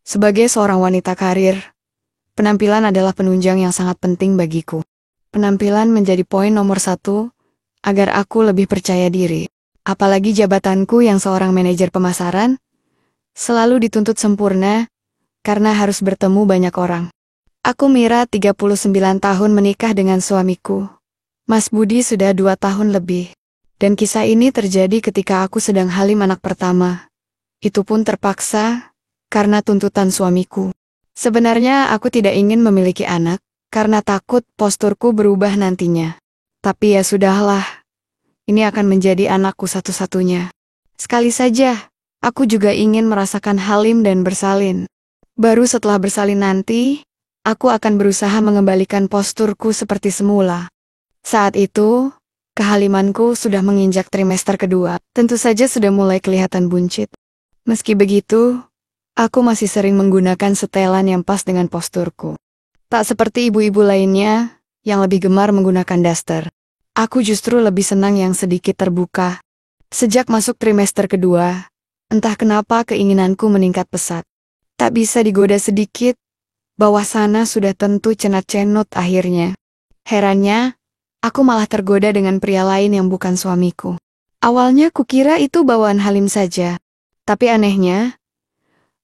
Sebagai seorang wanita karir, penampilan adalah penunjang yang sangat penting bagiku. Penampilan menjadi poin nomor satu agar aku lebih percaya diri. Apalagi jabatanku yang seorang manajer pemasaran, selalu dituntut sempurna karena harus bertemu banyak orang. Aku Mira, 39 tahun, menikah dengan suamiku. Mas Budi sudah 2 tahun lebih. Dan kisah ini terjadi ketika aku sedang halim anak pertama. Itu pun terpaksa karena tuntutan suamiku. Sebenarnya aku tidak ingin memiliki anak karena takut posturku berubah nantinya. Tapi ya sudahlah. Ini akan menjadi anakku satu-satunya. Sekali saja, aku juga ingin merasakan halim dan bersalin. Baru setelah bersalin nanti, aku akan berusaha mengembalikan posturku seperti semula. Saat itu, kehalimanku sudah menginjak trimester kedua. Tentu saja sudah mulai kelihatan buncit. Meski begitu, aku masih sering menggunakan setelan yang pas dengan posturku. Tak seperti ibu-ibu lainnya yang lebih gemar menggunakan daster. Aku justru lebih senang yang sedikit terbuka. Sejak masuk trimester kedua, entah kenapa keinginanku meningkat pesat. Tak bisa digoda sedikit, bawah sana sudah tentu cenat-cenut akhirnya. Herannya, aku malah tergoda dengan pria lain yang bukan suamiku. Awalnya kukira itu bawaan halim saja. Tapi anehnya,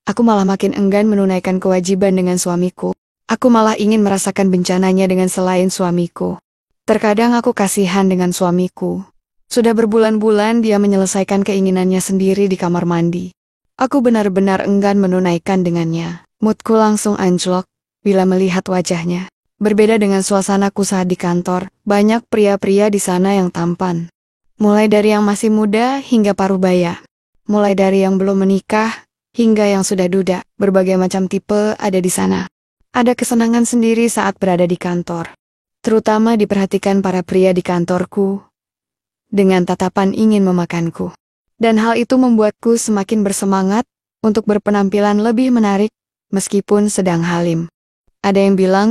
aku malah makin enggan menunaikan kewajiban dengan suamiku. Aku malah ingin merasakan bencananya dengan selain suamiku. Terkadang aku kasihan dengan suamiku. Sudah berbulan-bulan dia menyelesaikan keinginannya sendiri di kamar mandi. Aku benar-benar enggan menunaikan dengannya. Moodku langsung anjlok bila melihat wajahnya. Berbeda dengan suasanaku saat di kantor, banyak pria-pria di sana yang tampan. Mulai dari yang masih muda hingga parubaya. Mulai dari yang belum menikah hingga yang sudah duda. Berbagai macam tipe ada di sana. Ada kesenangan sendiri saat berada di kantor. Terutama diperhatikan para pria di kantorku, dengan tatapan ingin memakanku. Dan hal itu membuatku semakin bersemangat untuk berpenampilan lebih menarik, meskipun sedang halim. Ada yang bilang,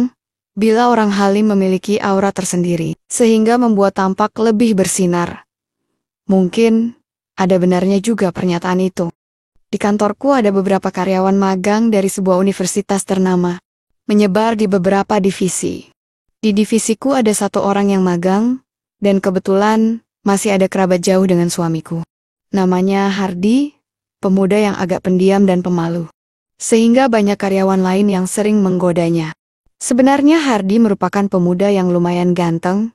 bila orang halim memiliki aura tersendiri, sehingga membuat tampak lebih bersinar. Mungkin, ada benarnya juga pernyataan itu. Di kantorku ada beberapa karyawan magang dari sebuah universitas ternama, menyebar di beberapa divisi. Di divisiku ada 1 orang yang magang, dan kebetulan masih ada kerabat jauh dengan suamiku. Namanya Hardi, pemuda yang agak pendiam dan pemalu. Sehingga banyak karyawan lain yang sering menggodanya. Sebenarnya Hardi merupakan pemuda yang lumayan ganteng,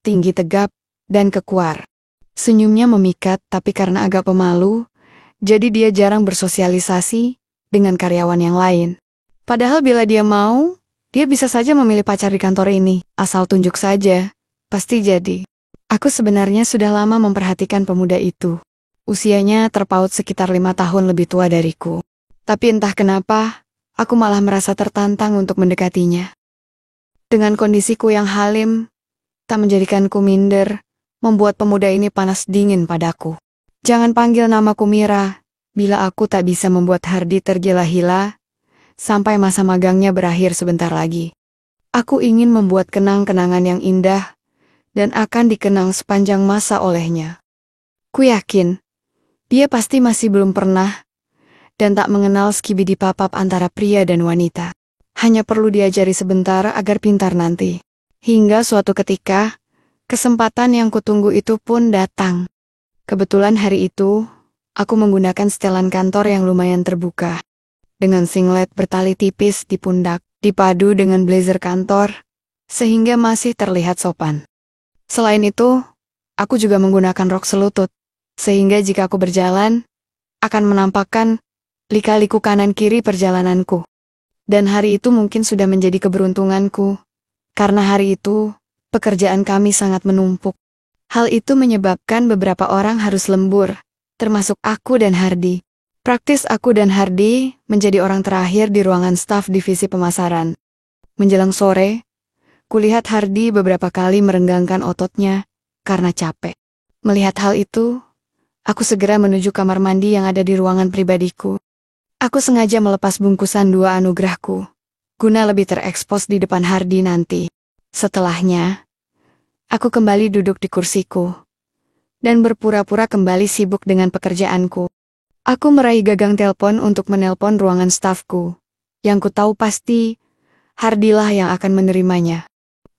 tinggi tegap, dan kekuar. Senyumnya memikat tapi karena agak pemalu, jadi dia jarang bersosialisasi dengan karyawan yang lain. Padahal bila dia mau, dia bisa saja memilih pacar di kantor ini, asal tunjuk saja, pasti jadi. Aku sebenarnya sudah lama memperhatikan pemuda itu. Usianya terpaut sekitar 5 tahun lebih tua dariku. Tapi entah kenapa, aku malah merasa tertantang untuk mendekatinya. Dengan kondisiku yang halim, tak menjadikanku minder, membuat pemuda ini panas dingin padaku. Jangan panggil namaku Mira, bila aku tak bisa membuat Hardi tergila-gila, sampai masa magangnya berakhir sebentar lagi. Aku ingin membuat kenang-kenangan yang indah, dan akan dikenang sepanjang masa olehnya. Ku yakin, dia pasti masih belum pernah, dan tak mengenal skibidi-papap antara pria dan wanita. Hanya perlu diajari sebentar agar pintar nanti. Hingga suatu ketika, kesempatan yang kutunggu itu pun datang. Kebetulan hari itu, aku menggunakan setelan kantor yang lumayan terbuka. Dengan singlet bertali tipis di pundak, dipadu dengan blazer kantor, sehingga masih terlihat sopan. Selain itu, aku juga menggunakan rok selutut, sehingga jika aku berjalan, akan menampakkan lika-liku kanan-kiri perjalananku. Dan hari itu mungkin sudah menjadi keberuntunganku, karena hari itu, pekerjaan kami sangat menumpuk. Hal itu menyebabkan beberapa orang harus lembur, termasuk aku dan Hardi. Praktis aku dan Hardi menjadi orang terakhir di ruangan staf divisi pemasaran. Menjelang sore, kulihat Hardi beberapa kali merenggangkan ototnya karena capek. Melihat hal itu, aku segera menuju kamar mandi yang ada di ruangan pribadiku. Aku sengaja melepas bungkusan 2 anugerahku, guna lebih terekspos di depan Hardi nanti. Setelahnya, aku kembali duduk di kursiku, dan berpura-pura kembali sibuk dengan pekerjaanku. Aku meraih gagang telepon untuk menelpon ruangan stafku. Yang ku tahu pasti, Hardilah yang akan menerimanya.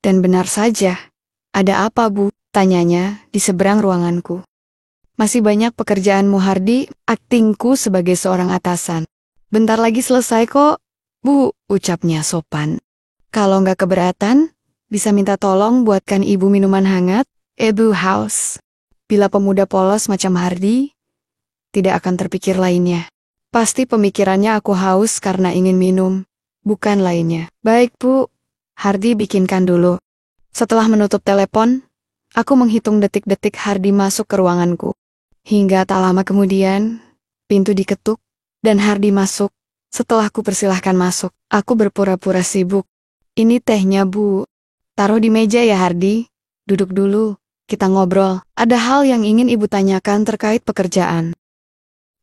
Dan benar saja. Ada apa, Bu? Tanyanya di seberang ruanganku. Masih banyak pekerjaanmu, Hardi, aktingku sebagai seorang atasan. Bentar lagi selesai kok, Bu, ucapnya sopan. Kalau nggak keberatan, bisa minta tolong buatkan ibu minuman hangat, Ibu House. Bila pemuda polos macam Hardi, tidak akan terpikir lainnya. Pasti pemikirannya aku haus karena ingin minum, bukan lainnya. Baik, Bu. Hardi bikinkan dulu. Setelah menutup telepon, aku menghitung detik-detik Hardi masuk ke ruanganku. Hingga tak lama kemudian, pintu diketuk, dan Hardi masuk. Setelah ku persilahkan masuk, aku berpura-pura sibuk. Ini tehnya, Bu. Taruh di meja ya, Hardi. Duduk dulu, kita ngobrol. Ada hal yang ingin Ibu tanyakan terkait pekerjaan.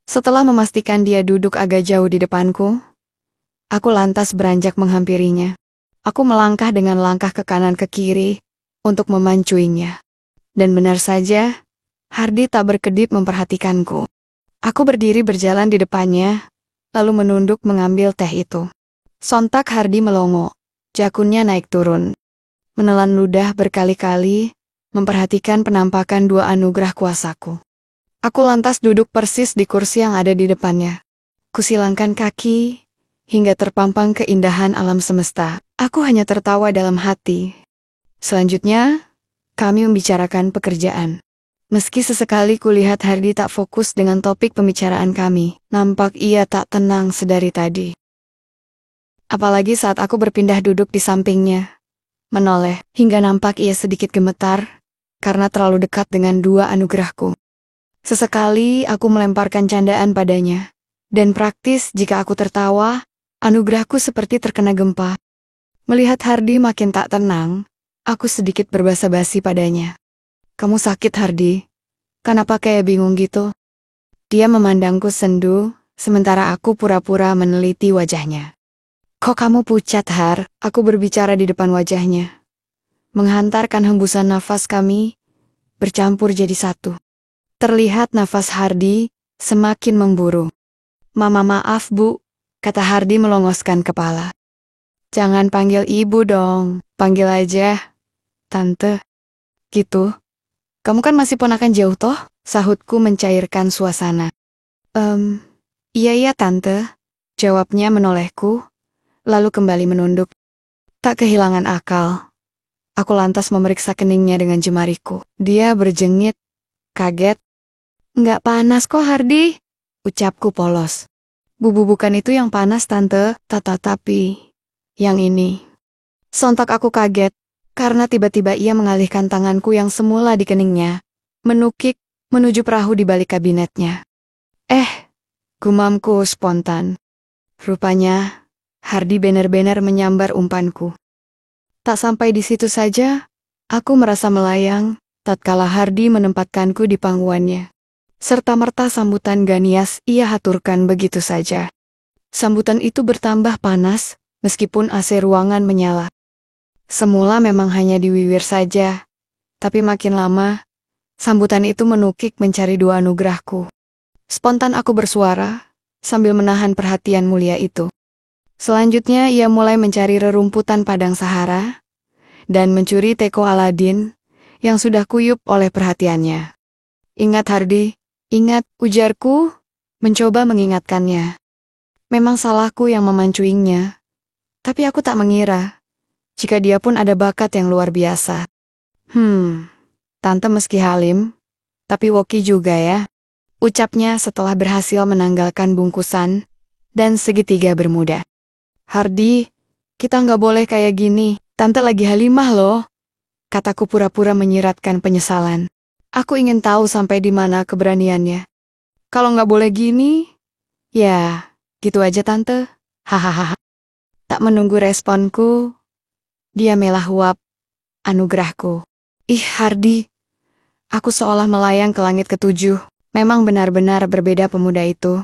Setelah memastikan dia duduk agak jauh di depanku, aku lantas beranjak menghampirinya. Aku melangkah dengan langkah ke kanan ke kiri untuk memancuinya. Dan benar saja, Hardi tak berkedip memperhatikanku. Aku berdiri berjalan di depannya, lalu menunduk mengambil teh itu. Sontak Hardi melongo, jakunnya naik turun. Menelan ludah berkali-kali, memperhatikan penampakan dua anugerah kuasaku. Aku lantas duduk persis di kursi yang ada di depannya. Kusilangkan kaki, hingga terpampang keindahan alam semesta. Aku hanya tertawa dalam hati. Selanjutnya, kami membicarakan pekerjaan. Meski sesekali kulihat Hardi tak fokus dengan topik pembicaraan kami, nampak ia tak tenang sedari tadi. Apalagi saat aku berpindah duduk di sampingnya, menoleh, hingga nampak ia sedikit gemetar, karena terlalu dekat dengan dua anugerahku. Sesekali aku melemparkan candaan padanya, dan praktis jika aku tertawa, anugerahku seperti terkena gempa. Melihat Hardi makin tak tenang, aku sedikit berbasa-basi padanya. Kamu sakit, Hardi? Kenapa kayak bingung gitu? Dia memandangku sendu, sementara aku pura-pura meneliti wajahnya. Kok kamu pucat, Har? Aku berbicara di depan wajahnya. Menghantarkan hembusan nafas kami, bercampur jadi satu. Terlihat nafas Hardi semakin memburu. Mama maaf, Bu, kata Hardi melongoskan kepala. Jangan panggil ibu dong, panggil aja Tante. Gitu. Kamu kan masih ponakan jauh toh? Sahutku mencairkan suasana. Iya Tante, jawabnya menolehku, lalu kembali menunduk. Tak kehilangan akal. Aku lantas memeriksa keningnya dengan jemariku. Dia berjengit, kaget. Nggak panas kok, Hardi, ucapku polos. Bukan itu yang panas, Tante, tapi yang ini. Sontak aku kaget, karena tiba-tiba ia mengalihkan tanganku yang semula di keningnya, menukik, menuju perahu di balik kabinetnya. Gumamku spontan. Rupanya, Hardi benar-benar menyambar umpanku. Tak sampai di situ saja, aku merasa melayang, tatkala Hardi menempatkanku di pangkuannya. Serta-merta sambutan Ganias ia haturkan begitu saja. Sambutan itu bertambah panas, meskipun AC ruangan menyala. Semula memang hanya diwiwir saja, tapi makin lama, sambutan itu menukik mencari dua anugerahku. Spontan aku bersuara, sambil menahan perhatian mulia itu. Selanjutnya ia mulai mencari rerumputan padang Sahara, dan mencuri teko Aladin, yang sudah kuyup oleh perhatiannya. Ingat Hardi, ingat, ujarku, mencoba mengingatkannya. Memang salahku yang memancuingnya, tapi aku tak mengira, jika dia pun ada bakat yang luar biasa. Tante meski halim, tapi woki juga ya, ucapnya setelah berhasil menanggalkan bungkusan, dan segitiga bermuda. Hardi, kita nggak boleh kayak gini, Tante lagi halimah loh, kataku pura-pura menyiratkan penyesalan. Aku ingin tahu sampai di mana keberaniannya. Kalau nggak boleh gini, ya, gitu aja Tante. Hahaha. Tak menunggu responku, dia melahuap anugerahku. Ih Hardi, aku seolah melayang ke langit ketujuh. Memang benar-benar berbeda pemuda itu.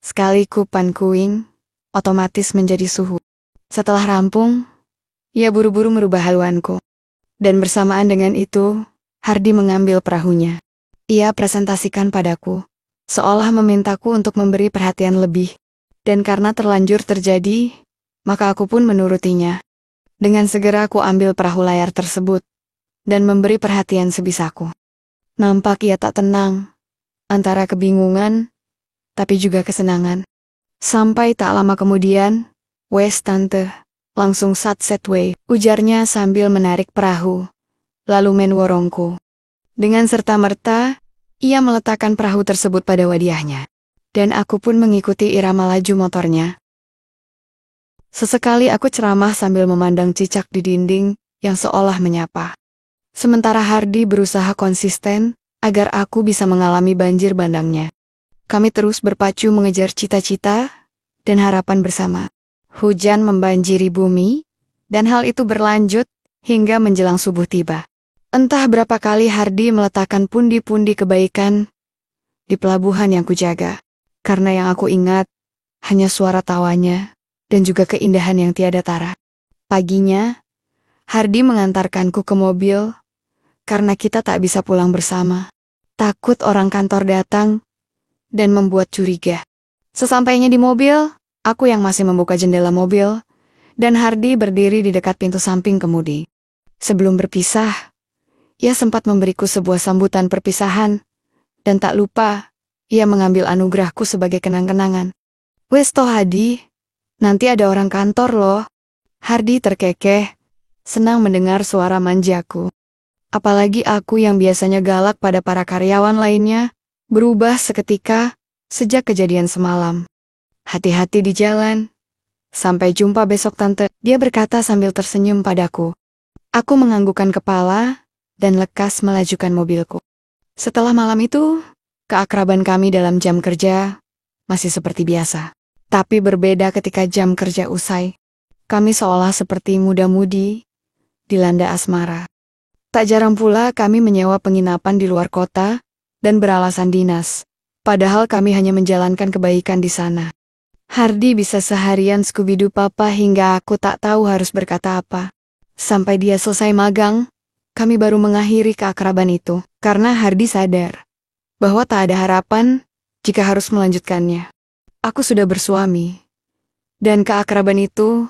Sekali kupan kuing, otomatis menjadi suhu. Setelah rampung, ia buru-buru merubah haluanku. Dan bersamaan dengan itu, Hardi mengambil perahunya. Ia presentasikan padaku. seolah memintaku untuk memberi perhatian lebih. Dan karena terlanjur terjadi, maka aku pun menurutinya. Dengan segera aku ambil perahu layar tersebut, dan memberi perhatian sebisaku. Nampak ia tak tenang, antara kebingungan, tapi juga kesenangan. Sampai tak lama kemudian, "Wes tante, langsung satset we," ujarnya sambil menarik perahu, lalu menworongku. Dengan serta-merta, ia meletakkan perahu tersebut pada wadiahnya. Dan aku pun mengikuti irama laju motornya. Sesekali aku ceramah sambil memandang cicak di dinding yang seolah menyapa. Sementara Hardy berusaha konsisten agar aku bisa mengalami banjir bandangnya. Kami terus berpacu mengejar cita-cita dan harapan bersama. Hujan membanjiri bumi, dan hal itu berlanjut hingga menjelang subuh tiba. Entah berapa kali Hardy meletakkan pundi-pundi kebaikan di pelabuhan yang kujaga. Karena yang aku ingat hanya suara tawanya dan juga keindahan yang tiada tara. Paginya, Hardy mengantarkanku ke mobil karena kita tak bisa pulang bersama. Takut orang kantor datang dan membuat curiga. Sesampainya di mobil, aku yang masih membuka jendela mobil, dan Hardy berdiri di dekat pintu samping kemudi. Sebelum berpisah, ia sempat memberiku sebuah sambutan perpisahan, dan tak lupa, ia mengambil anugerahku sebagai kenang-kenangan. "Wes toh Hadi, nanti ada orang kantor loh." Hardy terkekeh, senang mendengar suara manjaku. Apalagi aku yang biasanya galak pada para karyawan lainnya, berubah seketika sejak kejadian semalam. "Hati-hati di jalan. Sampai jumpa besok tante," dia berkata sambil tersenyum padaku. Aku menganggukkan kepala dan lekas melajukan mobilku. Setelah malam itu, keakraban kami dalam jam kerja masih seperti biasa. Tapi berbeda ketika jam kerja usai. Kami seolah seperti muda-mudi dilanda asmara. Tak jarang pula kami menyewa penginapan di luar kota dan beralasan dinas. Padahal kami hanya menjalankan kebaikan di sana. Hardy bisa seharian Scooby-Doo papa hingga aku tak tahu harus berkata apa. Sampai dia selesai magang, kami baru mengakhiri keakraban itu. Karena Hardy sadar bahwa tak ada harapan jika harus melanjutkannya. Aku sudah bersuami, dan keakraban itu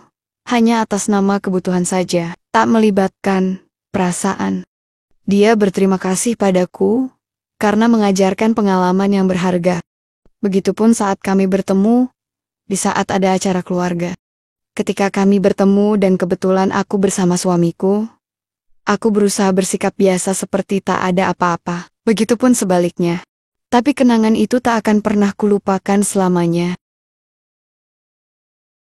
hanya atas nama kebutuhan saja, tak melibatkan perasaan. Dia berterima kasih padaku karena mengajarkan pengalaman yang berharga. Begitupun saat kami bertemu di saat ada acara keluarga. Ketika kami bertemu dan kebetulan aku bersama suamiku, aku berusaha bersikap biasa seperti tak ada apa-apa. Begitupun sebaliknya. Tapi kenangan itu tak akan pernah kulupakan selamanya.